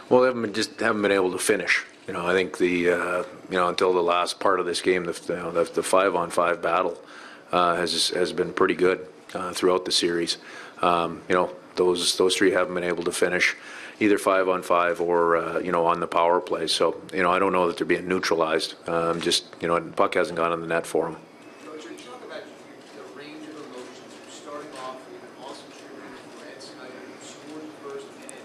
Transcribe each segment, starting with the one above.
Well, they haven't been able to finish. I think until the last part of this game, the 5-on-5 battle has been pretty good throughout the series. Those three haven't been able to finish either 5-on-5 or on the power play. So I don't know that they're being neutralized. The puck hasn't gone in the net for them. Talk about the range of emotions. Starting off with an awesome shooter for Ed Snyder, who scored the first minute,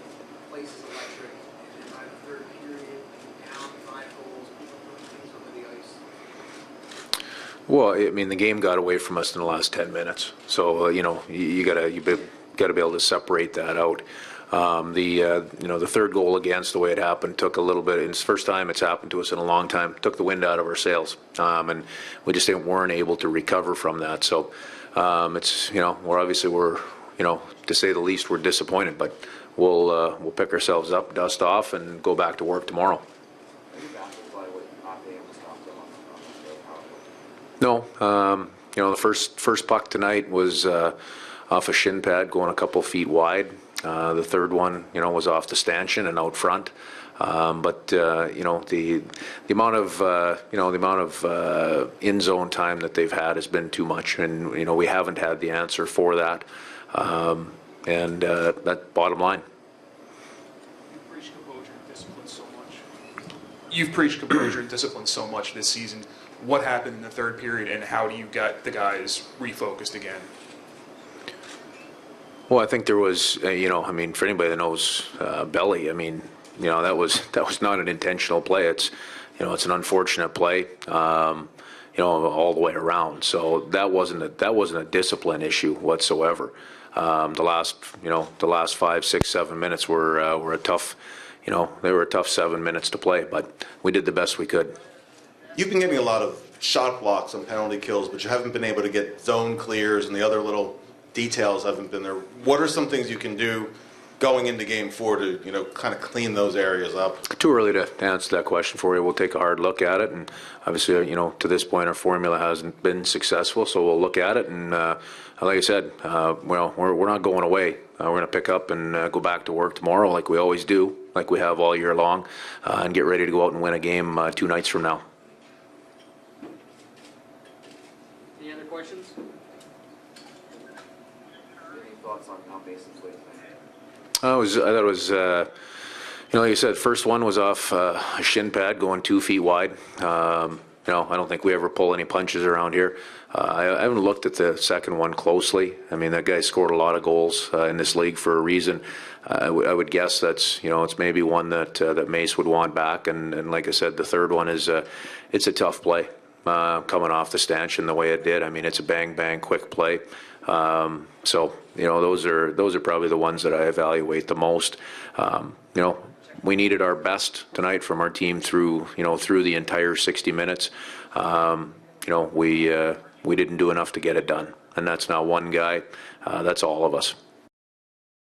place is electric, and then by the third period, down 5 goals, people putting things over the ice. Well, I mean, the game got away from us in the last 10 minutes. So you got to be able to separate that out. The third goal against, the way it happened, took a little bit. It's the first time it's happened to us in a long time. Took the wind out of our sails, and we just weren't able to recover from that. So we're to say the least, we're disappointed. But we'll pick ourselves up, dust off, and go back to work tomorrow. No, the first puck tonight was off a shin pad going a couple feet wide. The third one, was off the stanchion and out front. But the amount of in zone time that they've had has been too much, and we haven't had the answer for that. And that bottom line. You've preached composure and discipline so much this season. What happened in the third period, and how do you get the guys refocused again? Well, I think there was, for anybody that knows Belly, that was not an intentional play. It's an unfortunate play, all the way around. So that wasn't a discipline issue whatsoever. The last 5, 6, 7 minutes were a tough, they were a tough 7 minutes to play, but we did the best we could. You've been getting a lot of shot blocks on penalty kills, but you haven't been able to get zone clears, and the other little details haven't been there. What are some things you can do going into Game 4 to kind of clean those areas up? Too early to answer that question for you. We'll take a hard look at it, and obviously, to this point, our formula hasn't been successful, so we'll look at it. And like I said, we're not going away. We're going to pick up and go back to work tomorrow, like we always do, like we have all year long, and get ready to go out and win a game 2 nights from now. Any other questions? Any thoughts on how Mason's played tonight? I thought it was, like you said, first one was off a shin pad going 2 feet wide. I don't think we ever pull any punches around here. I haven't looked at the second one closely. That guy scored a lot of goals in this league for a reason. I would guess that's, it's maybe one that Mace would want back. And like I said, the third one is it's a tough play. Coming off the stanchion the way it did. It's a bang quick play. So those are probably the ones that I evaluate the most. We needed our best tonight from our team through the entire 60 minutes. We didn't do enough to get it done, and that's not one guy. That's all of us.